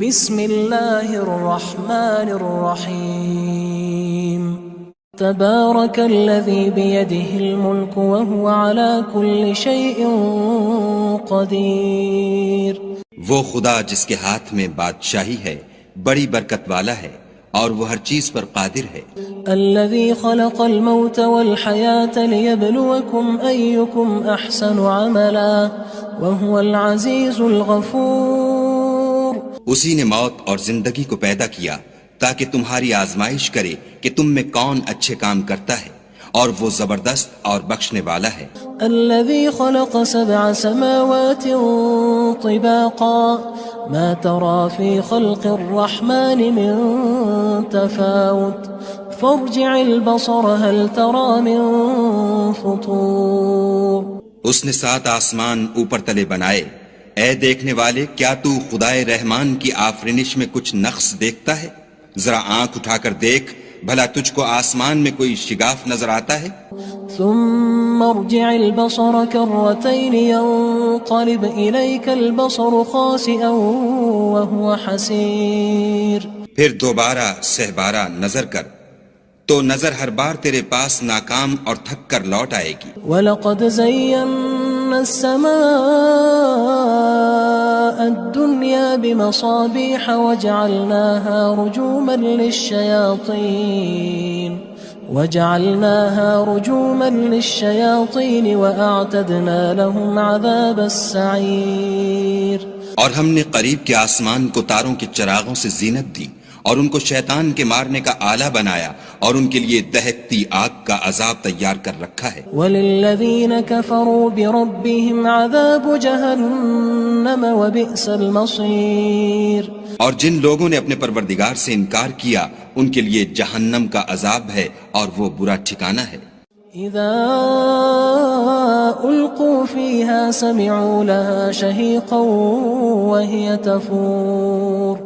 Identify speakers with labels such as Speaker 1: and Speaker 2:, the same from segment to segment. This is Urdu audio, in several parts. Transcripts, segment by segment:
Speaker 1: بسم اللہ الرحمن الرحیم تبارک الذی بیدہ الملک وہو علی کل شیء قدیر۔
Speaker 2: وہ خدا جس کے ہاتھ میں بادشاہی ہے بڑی برکت والا ہے اور وہ ہر چیز پر قادر ہے۔
Speaker 1: الذی خلق الموت والحیاة لیبلوکم ایکم احسن عملا وہو العزیز الغفور۔
Speaker 2: اسی نے موت اور زندگی کو پیدا کیا تاکہ تمہاری آزمائش کرے کہ تم میں کون اچھے کام کرتا ہے، اور وہ زبردست اور بخشنے والا ہے۔
Speaker 1: الذي خلق 7 سماوات طباقا ما ترى في خلق الرحمن من تفاوت فارجع البصر هل ترى من فطور۔
Speaker 2: اس نے 7 آسمان اوپر تلے بنائے، اے دیکھنے والے کیا تو خدائے رحمان کی آفرینش میں کچھ نقص دیکھتا ہے؟ ذرا آنکھ اٹھا کر دیکھ، بھلا تجھ کو آسمان میں کوئی شگاف نظر آتا ہے؟
Speaker 1: ثم ارجع البصر كرتين ينقلب إليك البصر خاسئا وهو حسير۔
Speaker 2: پھر دوبارہ سہبارہ نظر کر تو نظر ہر بار تیرے پاس ناکام اور تھک کر لوٹ آئے گی۔
Speaker 1: وَلَقَدْ زَيَّنَّا السَّمَاءَ الدُّنْيَا بِمَصَابِيحَ وَجَعَلْنَاهَا رُجُومًا لِلشَّيَاطِينِ وَأَعْتَدْنَا لَهُمْ عَذَابَ السَّعِيرِ۔
Speaker 2: اور ہم نے قریب کے آسمان کو تاروں کے چراغوں سے زینت دی اور ان کو شیطان کے مارنے کا آلہ بنایا، اور ان کے لیے دہکتی آگ کا عذاب تیار کر رکھا ہے۔
Speaker 1: وَلِلَّذِينَ كَفَرُوا بِرَبِّهِمْ عَذَابُ جَهَنَّمَ وَبِئْسَ الْمَصِيرُ۔
Speaker 2: اور جن لوگوں نے اپنے پروردگار سے انکار کیا ان کے لیے جہنم کا عذاب ہے اور وہ برا ٹھکانہ ہے۔
Speaker 1: اذا القوا فيها سمعوا لها شهيقا وهي تفور۔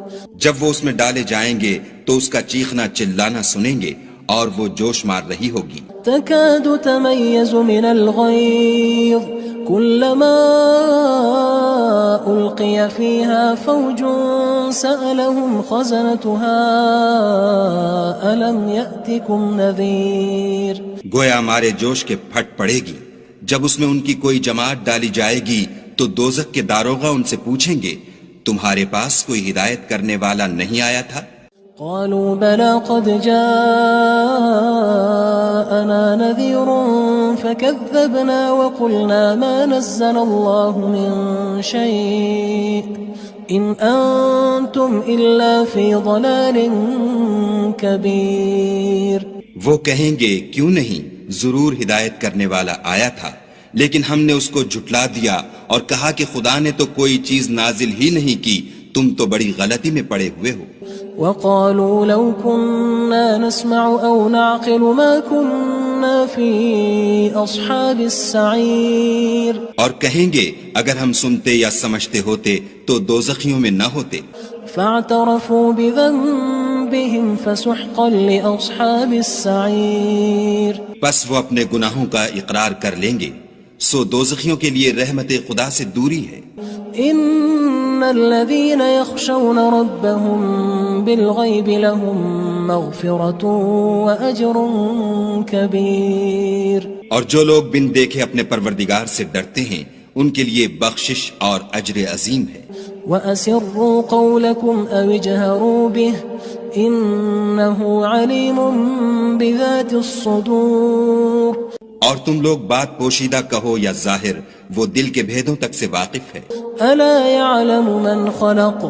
Speaker 2: جب وہ اس میں ڈالے جائیں گے تو اس کا چیخنا چلانا سنیں گے اور وہ جوش مار رہی ہوگی۔
Speaker 1: تكاد تميز من الغيظ كلما ألقي فيها فوج سألهم خزنتها ألم يأتكم نذير۔
Speaker 2: گویا مارے جوش کے پھٹ پڑے گی جب اس میں ان کی کوئی جماعت ڈالی جائے گی تو دوزخ کے داروغہ ان سے پوچھیں گے تمہارے پاس کوئی ہدایت کرنے والا نہیں آیا تھا؟
Speaker 1: قالوا بلى قد جاءنا نذير فكذبنا وقلنا ما نزل الله من شيء إن أنتم إلا في ضلال كبير۔
Speaker 2: وہ کہیں گے کیوں نہیں، ضرور ہدایت کرنے والا آیا تھا، لیکن ہم نے اس کو جھٹلا دیا اور کہا کہ خدا نے تو کوئی چیز نازل ہی نہیں کی، تم تو بڑی غلطی میں پڑے ہوئے ہو۔
Speaker 1: وقالوا لو كنا نسمع أو نعقل ما كنا في أصحاب السعير۔
Speaker 2: اور کہیں گے اگر ہم سنتے یا سمجھتے ہوتے تو دوزخیوں میں نہ ہوتے۔
Speaker 1: فاعترفوا بذنبهم فسحقا لأصحاب السعير۔
Speaker 2: بس وہ اپنے گناہوں کا اقرار کر لیں گے، سو دوزخیوں کے لیے رحمت خدا سے دوری ہے۔
Speaker 1: ان الذين يخشون ربهم بالغيب لهم مغفرة واجر كبير۔
Speaker 2: اور جو لوگ بن دیکھے اپنے پروردگار سے ڈرتے ہیں ان کے لیے بخشش اور اجر عظیم ہے۔
Speaker 1: وَأَسِرُّوا قَوْلَكُمْ أَوِ اجْهَرُوا بِهِ إِنَّهُ عَلِيمٌ بِذَاتِ الصُّدُورِ۔
Speaker 2: اور تم لوگ بات پوشیدہ کہو یا ظاہر، وہ دل کے بھیدوں تک سے واقف ہے۔
Speaker 1: أَلَا يَعْلَمُ مَنْ خَلَقَ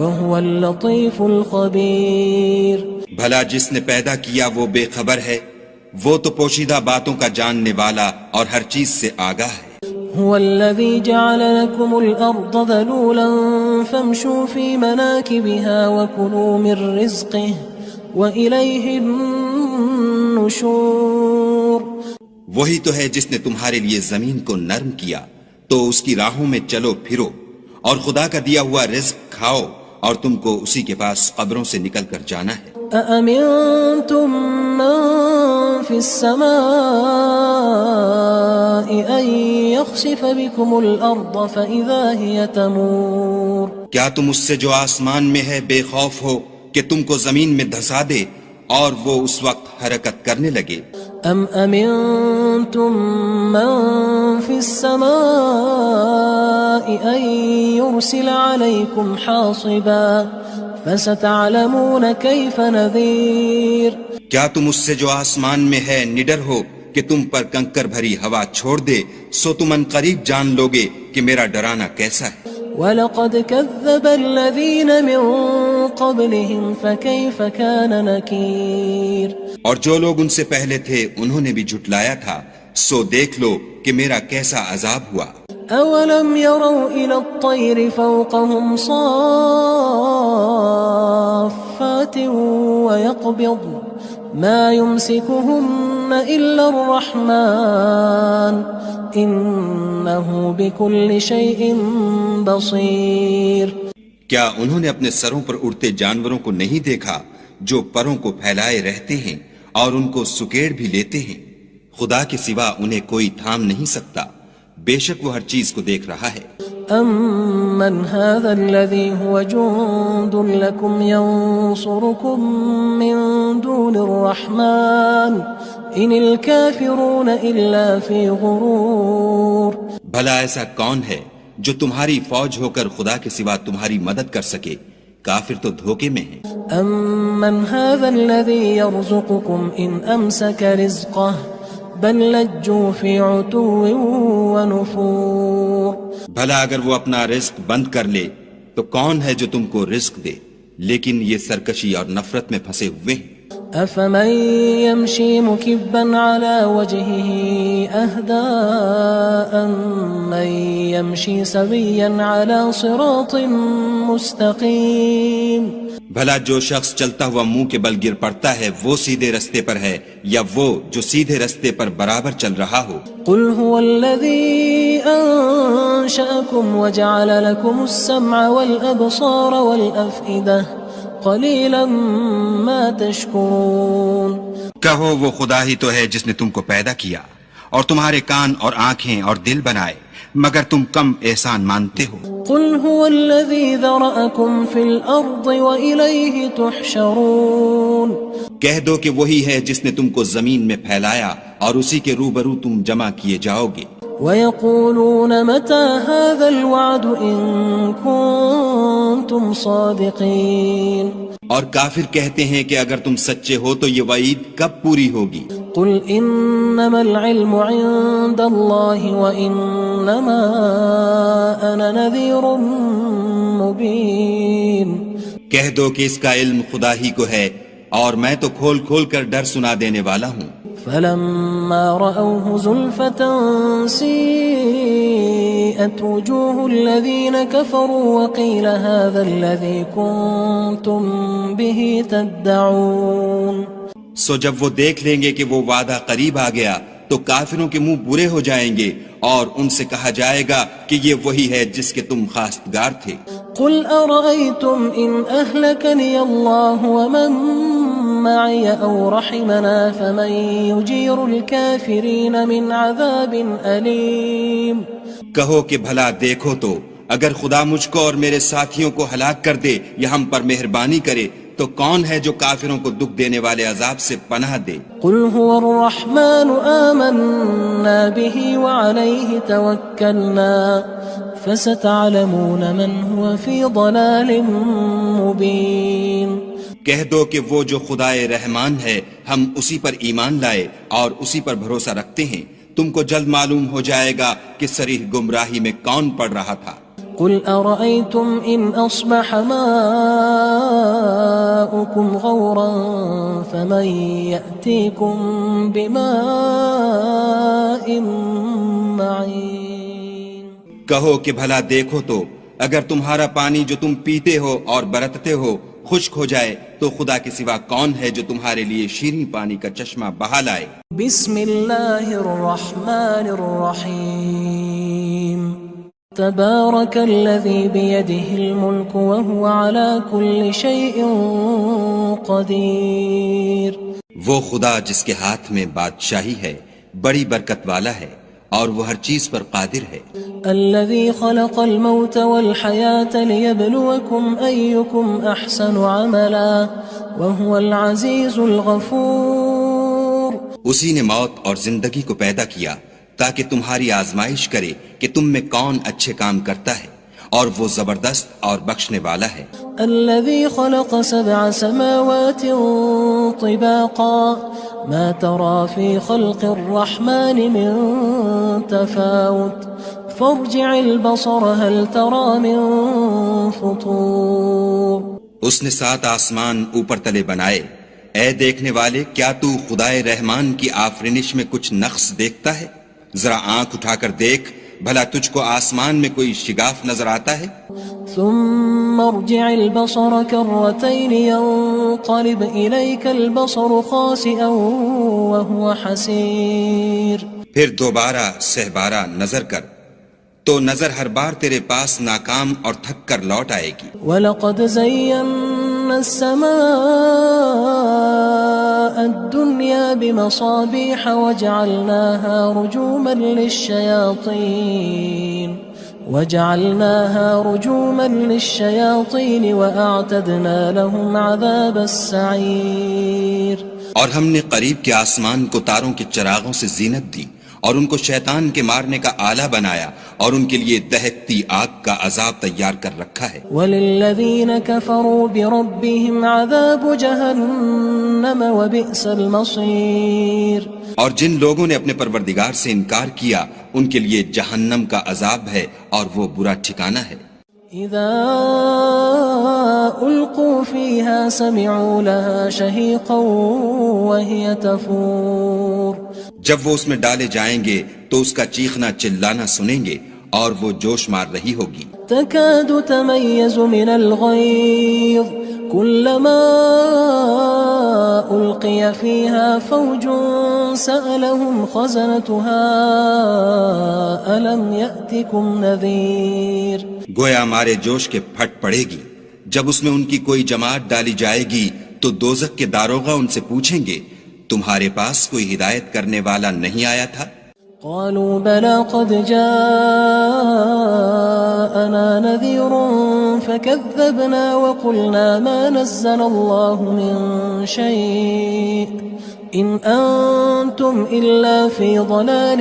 Speaker 1: وَهُوَ اللَّطِيفُ الْخَبِيرُ۔
Speaker 2: بھلا جس نے پیدا کیا وہ بے خبر ہے، وہ تو پوشیدہ باتوں کا جاننے والا اور ہر چیز سے آگاہ ہے۔
Speaker 1: هو الذي جعل لكم الأرض ذلولا فامشوا في مناكبها وكلوا من رزقه وإليه النشور۔
Speaker 2: وہی تو ہے جس نے تمہارے لیے زمین کو نرم کیا تو اس کی راہوں میں چلو پھرو اور خدا کا دیا ہوا رزق کھاؤ، اور تم کو اسی کے پاس قبروں سے نکل کر جانا ہے۔
Speaker 1: أأمنتم من في السماء أن يخسف بكم الأرض فإذا هي تمور۔
Speaker 2: کیا تم اس سے جو آسمان میں ہے بے خوف ہو کہ تم کو زمین میں دھسا دے اور وہ اس وقت حرکت کرنے لگے؟
Speaker 1: ام امنتم من في السماء ان يرسل عليكم حاصبا فستعلمون كيف نذير.
Speaker 2: کیا تم اس سے جو آسمان میں ہے نڈر ہو کہ تم پر کنکر بھری ہوا چھوڑ دے، سو تم ان قریب جان لوگے کہ میرا ڈرانا کیسا ہے.
Speaker 1: وَلَقَدْ كَذَّبَ الَّذِينَ مِن قَبْلِهِمْ فَكَيْفَ كَانَ نَكِيرٌ.
Speaker 2: اور جو لوگ ان سے پہلے تھے انہوں نے بھی جھٹلایا تھا، سو دیکھ لو کہ میرا کیسا عذاب ہوا.
Speaker 1: أَوَلَمْ يَرَوْا إِلَى الطَّيْرِ فَوْقَهُمْ صَافَّاتٍ وَيَقْبِضْنَ مَا يُمْسِكُهُنَّ إِلَّا الرَّحْمَنُ إِنَّهُ بِكُلِّ شَيْءٍ بَصِيرٌ.
Speaker 2: کیا انہوں نے اپنے سروں پر اڑتے جانوروں کو نہیں دیکھا جو پروں کو پھیلائے رہتے ہیں اور ان کو سکیڑ بھی لیتے ہیں؟ خدا کے سوا انہیں کوئی تھام نہیں سکتا، بے شک وہ ہر چیز کو دیکھ رہا ہے.
Speaker 1: أَمَّنْ هَذَا الَّذِي هُوَ جُندٌ لَكُمْ يَنصُرُكُم مِّن دُونِ الرَّحْمَنِ إِنِ الْكَافِرُونَ إِلَّا فِي غُرُورٍ.
Speaker 2: بھلا ایسا کون ہے جو تمہاری فوج ہو کر خدا کے سوا تمہاری مدد کر سکے؟ کافر تو دھوکے میں ہیں.
Speaker 1: أَمَّنْ هَذَا الَّذِي يَرْزُقُكُمْ إِنْ أَمْسَكَ رِزْقَهُ بَلْ لَجُّوا فِي عُتُوٍّ وَنُفُورٍ.
Speaker 2: بھلا اگر وہ اپنا رزق بند کر لے تو کون ہے جو تم کو رزق دے؟ لیکن یہ سرکشی اور نفرت میں پھنسے ہوئے ہیں.
Speaker 1: أَفَمَن يَمْشِي مُكِبًّا عَلَى وَجْهِهِ أَهْدَىٰ أَمَّن يَمْشِي سَوِيًّا عَلَى صِرَاطٍ مُّسْتَقِيمٍ.
Speaker 2: بھلا جو شخص چلتا ہوا منہ کے بل گر پڑتا ہے وہ سیدھے رستے پر ہے یا وہ جو سیدھے رستے پر برابر چل رہا ہو؟
Speaker 1: قُلْ هُوَ الَّذِي أَنشَأَكُمْ وَجَعَلَ لَكُمُ السَّمْعَ وَالْأَبْصَارَ وَالْأَفْئِدَةَ قَلِيلًا مَا تَشْكُرُونَ.
Speaker 2: کہو وہ خدا ہی تو ہے جس نے تم کو پیدا کیا اور تمہارے کان اور آنکھیں اور دل بنائے، مگر تم کم احسان مانتے ہو.
Speaker 1: قُلْ هُوَ الَّذِي ذَرَأَكُمْ فِي الْأَرْضِ وَإِلَيْهِ تُحْشَرُونَ.
Speaker 2: کہہ دو کہ وہی ہے جس نے تم کو زمین میں پھیلایا اور اسی کے روبرو تم جمع کیے جاؤ گے.
Speaker 1: وَيَقُولُونَ مَتَى هَذَا الْوَعْدُ إِن كُنتُمْ صَادِقِينَ.
Speaker 2: اور کافر کہتے ہیں کہ اگر تم سچے ہو تو یہ وعید کب پوری ہوگی؟
Speaker 1: قُلْ إِنَّمَا الْعِلْمُ عِندَ اللَّهِ وَإِنَّمَا أَنَا نَذِيرٌ مُّبِينٌ. کہہ
Speaker 2: دو کہ اس کا علم خدا ہی کو ہے اور میں تو کھول کھول کر ڈر سنا دینے والا ہوں.
Speaker 1: فَلَمَّا رَأَوْهُ زُلْفَةً سِيئَتْ وُجُوهُ الَّذِينَ كَفَرُوا وَقِيلَ هَذَا الَّذِي كُنتُم بِهِ تَدَّعُونَ.
Speaker 2: سو جب وہ دیکھ لیں گے کہ وہ وعدہ قریب آ گیا تو کافروں کے منہ برے ہو جائیں گے اور ان سے کہا جائے گا کہ یہ وہی ہے جس کے تم خواستگار تھے.
Speaker 1: قُلْ أَرَأَيْتُمْ إِنْ أَهْلَكَنِيَ اللَّهُ وَمَن مَّعِيَ أَوْ رَحِمَنَا فَمَن يُجِيرُ الْكَافِرِينَ مِنْ عَذَابٍ أَلِيمٍ.
Speaker 2: کہو کہ بھلا دیکھو تو اگر خدا مجھ کو اور میرے ساتھیوں کو ہلاک کر دے یا ہم پر مہربانی کرے تو کون ہے جو کافروں کو دکھ دینے والے عذاب سے پناہ دے؟
Speaker 1: قُلْ هُوَ الرَّحْمَنُ آمَنَّا بِهِ وَعَلَيْهِ تَوَكَّلْنَا فَسَتَعْلَمُونَ مَنْ هُوَ فِي ضَلَالٍ مُّبِينٍ.
Speaker 2: کہہ دو کہ وہ جو خدائے رحمان ہے ہم اسی پر ایمان لائے اور اسی پر بھروسہ رکھتے ہیں، تم کو جلد معلوم ہو جائے گا کہ صریح گمراہی میں کون پڑ رہا تھا.
Speaker 1: قُلْ أَرَأَيْتُمْ إِنْ أَصْبَحَ مَاؤُكُمْ غَوْرًا فَمَن يَأْتِيكُم بِمَاءٍ مَّعِينٍ.
Speaker 2: کہو کہ بھلا دیکھو تو اگر تمہارا پانی جو تم پیتے ہو اور برتتے ہو خشک ہو جائے تو خدا کے سوا کون ہے جو تمہارے لیے شیریں پانی کا چشمہ بہا لائے.
Speaker 1: بسم اللہ الرحمن الرحیم. تبارک الذی بیدہ الملک وهو علی کل شیء قدیر.
Speaker 2: وہ خدا جس کے ہاتھ میں بادشاہی ہے بڑی برکت والا ہے اور وہ ہر چیز پر قادر ہے.
Speaker 1: الذي خلق الموت والحياة ليبلوكم أيكم أحسن عملا وهو العزيز الغفور.
Speaker 2: اسی نے موت اور زندگی کو پیدا کیا تاکہ تمہاری آزمائش کرے کہ تم میں کون اچھے کام کرتا ہے، اور وہ زبردست اور بخشنے والا ہے.
Speaker 1: الذي خلق 7 سماوات طباقا ما ترى في خلق الرحمن من تفاوت فارجع البصر هل ترى من فطور.
Speaker 2: اس نے 7 آسمان اوپر تلے بنائے. اے دیکھنے والے، کیا تو خدائے رحمان کی آفرینش میں کچھ نقص دیکھتا ہے؟ ذرا آنکھ اٹھا کر دیکھ، بھلا تجھ کو آسمان میں کوئی شگاف نظر آتا ہے؟
Speaker 1: ثم ارجع البصر كرتين ينقلب إليك البصر خاسئا وهو حسير.
Speaker 2: پھر دوبارہ سہبارہ نظر کر تو نظر ہر بار تیرے پاس ناکام اور تھک کر لوٹ آئے گی.
Speaker 1: وَلَقَدْ زَيَّنَّا السَّمَاءَ الدُّنْيَا بِمَصَابِيحَ وَجَعَلْنَاهَا رُجُومًا لِلشَّيَاطِينِ وَأَعْتَدْنَا لَهُمْ عَذَابَ السَّعِيرِ.
Speaker 2: اور ہم نے قریب کے آسمان کو تاروں کے چراغوں سے زینت دی اور ان کو شیطان کے مارنے کا آلہ بنایا، اور ان کے لیے دہکتی آگ کا عذاب تیار کر رکھا ہے.
Speaker 1: وَلِلَّذِينَ كَفَرُوا بِرَبِّهِمْ عَذَابُ جَهَنَّمَ وَبِئْسَ الْمَصِيرُ.
Speaker 2: اور جن لوگوں نے اپنے پروردگار سے انکار کیا ان کے لیے جہنم کا عذاب ہے اور وہ برا ٹھکانہ ہے.
Speaker 1: اذا القوا فيها سمعوا لها شهيقا وهي تفور.
Speaker 2: جب وہ اس میں ڈالے جائیں گے تو اس کا چیخنا چلانا سنیں گے اور وہ جوش مار رہی ہوگی.
Speaker 1: تكاد تميز من الغيظ كلما ألقي فيها فوج سألهم خزنتها ألم يأتكم نذير.
Speaker 2: گویا مارے جوش کے پھٹ پڑے گی. جب اس میں ان کی کوئی جماعت ڈالی جائے گی تو دوزخ کے داروغہ ان سے پوچھیں گے تمہارے پاس کوئی ہدایت کرنے والا نہیں آیا تھا؟
Speaker 1: قالوا بلى قد جاءنا نذير فكذبنا وقلنا ما نزل الله من شيء إن أنتم إلا في ضلال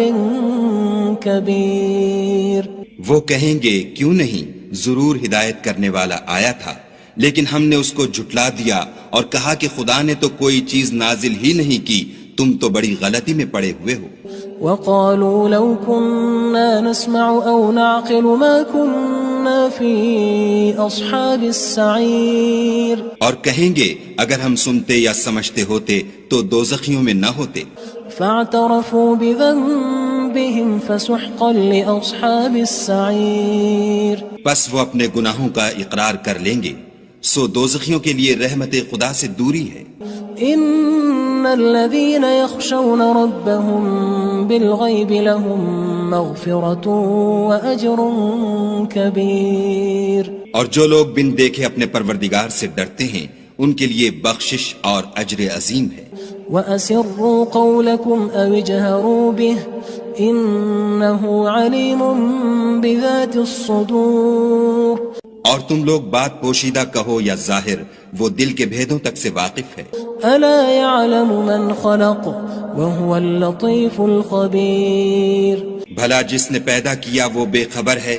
Speaker 1: كبير.
Speaker 2: وہ کہیں گے کیوں نہیں، ضرور ہدایت کرنے والا آیا تھا، لیکن ہم نے اس کو جھٹلا دیا اور کہا کہ خدا نے تو کوئی چیز نازل ہی نہیں کی، تم تو بڑی غلطی میں پڑے ہوئے ہو.
Speaker 1: وقالوا لو كنا نسمع أو نعقل ما كنا في أصحاب السعير.
Speaker 2: اور کہیں گے اگر ہم سنتے یا سمجھتے ہوتے تو دوزخیوں میں نہ ہوتے.
Speaker 1: فاعترفوا بذنبهم فسحقا لأصحاب السعير.
Speaker 2: بس وہ اپنے گناہوں کا اقرار کر لیں گے، سو دوزخیوں کے لیے رحمت خدا سے دوری ہے.
Speaker 1: ان الذين يخشون ربهم بالغيب لهم مغفرة واجر كبير.
Speaker 2: اور جو لوگ بن دیکھے اپنے پروردگار سے ڈرتے ہیں ان کے لیے بخشش اور اجر عظیم ہے.
Speaker 1: واسروا قولكم او اجهروا به انه عليم بذات الصدور.
Speaker 2: اور تم لوگ بات پوشیدہ کہو یا ظاہر، وہ دل کے بھیدوں تک سے واقف ہے.
Speaker 1: الا يعلم من خلق وهو اللطيف الخبير.
Speaker 2: بھلا جس نے پیدا کیا وہ بے خبر ہے،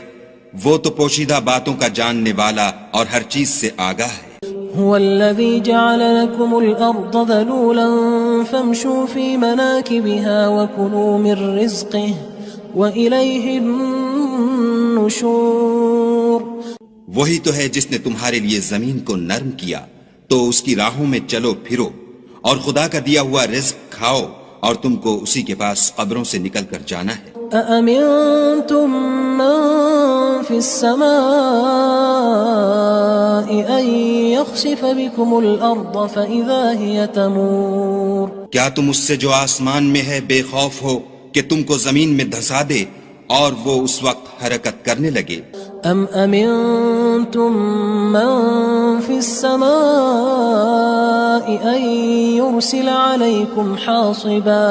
Speaker 2: وہ تو پوشیدہ باتوں کا جاننے والا اور ہر چیز سے آگاہ ہے.
Speaker 1: هو الذي جعل لكم الأرض ذلولا فامشوا في مناكبها وكلوا من رزقه وإليه النشور.
Speaker 2: وہی تو ہے جس نے تمہارے لیے زمین کو نرم کیا تو اس کی راہوں میں چلو پھرو اور خدا کا دیا ہوا رزق کھاؤ اور تم کو اسی کے پاس قبروں سے نکل کر جانا ہے.
Speaker 1: أأمنتم من في السماء أن يخسف بكم الأرض فإذا هي تمور.
Speaker 2: کیا تم اس سے جو آسمان میں ہے بے خوف ہو کہ تم کو زمین میں دھسا دے اور وہ اس وقت حرکت کرنے لگے؟
Speaker 1: ام امنتم من في السماء ان يرسل عليكم حاصبا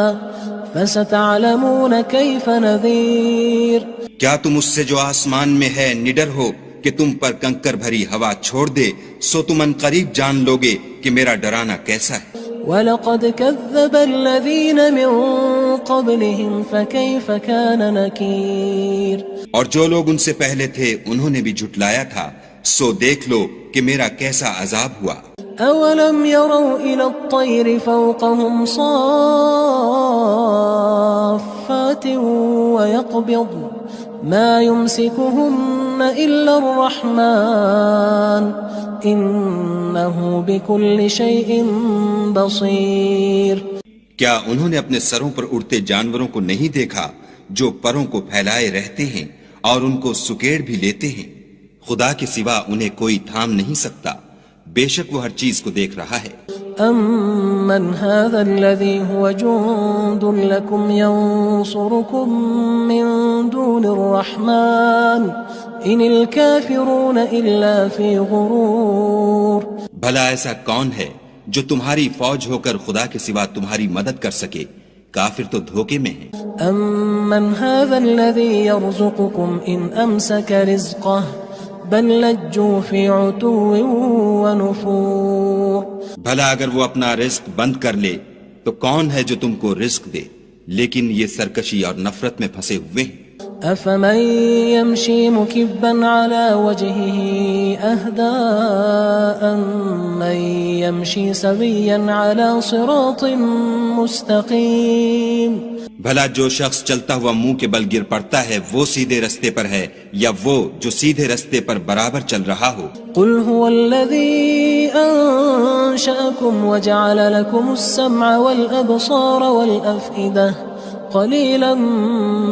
Speaker 1: فستعلمون كيف نذير
Speaker 2: کیا تم اس سے جو آسمان میں ہے نڈر ہو کہ تم پر کنکر بھری ہوا چھوڑ دے، سو تم ان قریب جان لوگے کہ میرا ڈرانا کیسا ہے۔
Speaker 1: وَلَقَدْ كَذَّبَ الَّذِينَ مِن قَبْلِهِمْ فَكَيْفَ كَانَ نَكِيرٌ
Speaker 2: اور جو لوگ ان سے پہلے تھے انہوں نے بھی جھٹلایا تھا، سو دیکھ لو کہ میرا کیسا عذاب ہوا۔
Speaker 1: أَوَلَمْ يَرَوْا إِلَى الطَّيْرِ فَوْقَهُمْ صَافَّاتٍ وَيَقْبِضْنَ مَا يُمْسِكُهُنَّ إِلَّا الرَّحْمَنُ إِنَّهُ بِكُلِّ شَيْءٍ بَصِيرٌ۔
Speaker 2: کیا انہوں نے اپنے سروں پر اڑتے جانوروں کو نہیں دیکھا جو پروں کو پھیلائے رہتے ہیں اور ان کو سکیڑ بھی لیتے ہیں؟ خدا کے سوا انہیں کوئی تھام نہیں سکتا، بے شک وہ ہر چیز کو دیکھ رہا ہے۔
Speaker 1: أَمَّنْ هَذَا الَّذِي هُوَ جُندٌ لَكُمْ يَنصُرُكُم مِّن دُونِ الرَّحْمَنِ إِنِ الْكَافِرُونَ إِلَّا فِي غُرُورٍ۔
Speaker 2: بھلا ایسا کون ہے جو تمہاری فوج ہو کر خدا کے سوا تمہاری مدد کر سکے؟ کافر تو دھوکے میں ہیں۔
Speaker 1: أَمَّنْ هَذَا الَّذِي يَرْزُقُكُمْ إِنْ أَمْسَكَ رِزْقَهُ بَلْ لَجُّوا فِي عُتُوٍّ وَنُفُورٍ۔
Speaker 2: بھلا اگر وہ اپنا رزق بند کر لے تو کون ہے جو تم کو رزق دے؟ لیکن یہ سرکشی اور نفرت میں پھنسے ہوئے ہیں۔
Speaker 1: أَفَمَن يَمْشِي مُكِبًّا عَلَى وَجْهِهِ أَهْدَىٰ أَمَّن يَمْشِي سَوِيًّا عَلَى صِرَاطٍ مُّسْتَقِيمٍ۔
Speaker 2: بھلا جو شخص چلتا ہوا منہ کے بل گر پڑتا ہے وہ سیدھے رستے پر ہے یا وہ جو سیدھے رستے پر برابر چل رہا ہو؟
Speaker 1: قُلْ هُوَ الَّذِي أَنشَأَكُمْ وَجَعَلَ لَكُمُ السَّمْعَ وَالْأَبْصَارَ وَالْأَفْئِدَةَ قَلِيلًا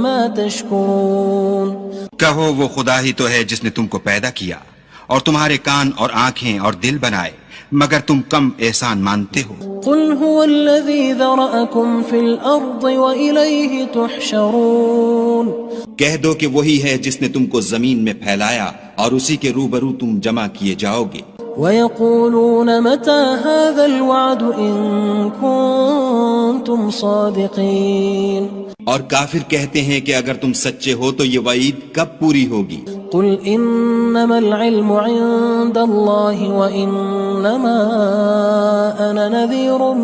Speaker 1: مَا تَشْكُرُونَ۔
Speaker 2: کہو وہ خدا ہی تو ہے جس نے تم کو پیدا کیا اور تمہارے کان اور آنکھیں اور دل بنائے، مگر تم کم احسان مانتے ہو۔
Speaker 1: قُلْ هُوَ الَّذِي ذَرَأَكُمْ فِي الْأَرْضِ وَإِلَيْهِ تُحْشَرُونَ۔
Speaker 2: کہہ دو کہ وہی ہے جس نے تم کو زمین میں پھیلایا اور اسی کے روبرو تم جمع کیے جاؤ گے۔
Speaker 1: وَيَقُولُونَ مَتَى هَذَا الْوَعْدُ إِن كُنتُمْ صَادِقِينَ۔
Speaker 2: اور کافر کہتے ہیں کہ اگر تم سچے ہو تو یہ وعید کب پوری ہوگی؟
Speaker 1: قُلْ إِنَّمَا الْعِلْمُ عِندَ اللَّهِ وَإِنَّمَا أَنَا نَذِيرٌ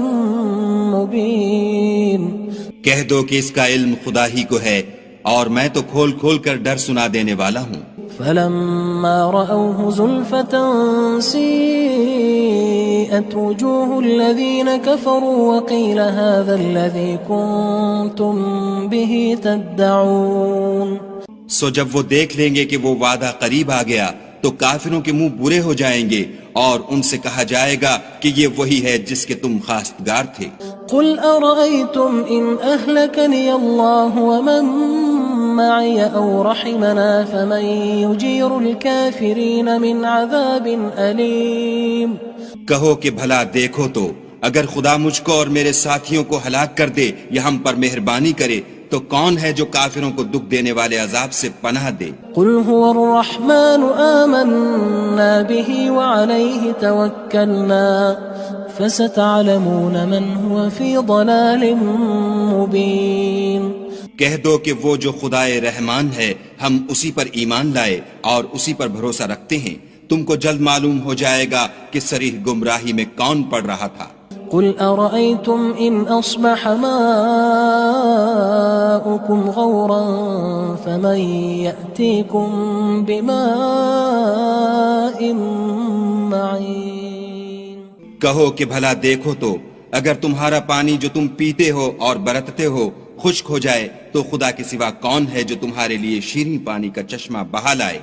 Speaker 1: مُّبِينٌ۔
Speaker 2: کہہ دو کہ اس کا علم خدا ہی کو ہے اور میں تو کھول کھول کر ڈر سنا دینے والا ہوں۔
Speaker 1: فَلَمَّا رَأَوْهُ زُلْفَةً سِيئَتْ وُجُوهُ الَّذِينَ كَفَرُوا وَقِيلَ هَذَا الَّذِي كُنتُم بِهِ تَدَّعُونَ۔
Speaker 2: سو جب وہ دیکھ لیں گے کہ وہ وعدہ قریب آ گیا تو کافروں کے منہ برے ہو جائیں گے اور ان سے کہا جائے گا کہ یہ وہی ہے جس کے تم خواستگار تھے۔
Speaker 1: قُلْ أَرَأَيْتُمْ إِنْ أَهْلَكَنِيَ اللَّهُ وَمَن مَّعِيَ أَوْ رَحِمَنَا فَمَن يُجِيرُ الْكَافِرِينَ مِنْ عَذَابٍ أَلِيمٍ۔
Speaker 2: کہو کہ بھلا دیکھو تو اگر خدا مجھ کو اور میرے ساتھیوں کو ہلاک کر دے یا ہم پر مہربانی کرے تو کون ہے جو کافروں کو دکھ دینے والے عذاب سے پناہ دے؟
Speaker 1: قُلْ هُوَ الرَّحْمَنُ آمَنَّا بِهِ وَعَلَيْهِ تَوَكَّلْنَا فَسَتَعْلَمُونَ مَنْ هُوَ فِي ضَلَالٍ مُّبِينٍ۔
Speaker 2: کہہ دو کہ وہ جو خدائے رحمان ہے ہم اسی پر ایمان لائے اور اسی پر بھروسہ رکھتے ہیں، تم کو جلد معلوم ہو جائے گا کہ صریح گمراہی میں کون پڑ رہا تھا۔
Speaker 1: قُلْ أَرَأَيْتُمْ إِنْ أَصْبَحَ مَاؤُكُمْ غَوْرًا فَمَن يَأْتِيكُم بِمَاءٍ مَّعِينٍ۔
Speaker 2: کہو کہ بھلا دیکھو تو اگر تمہارا پانی جو تم پیتے ہو اور برتتے ہو خشک ہو جائے تو خدا کے سوا کون ہے جو تمہارے لیے شیریں پانی کا چشمہ بہا لائے؟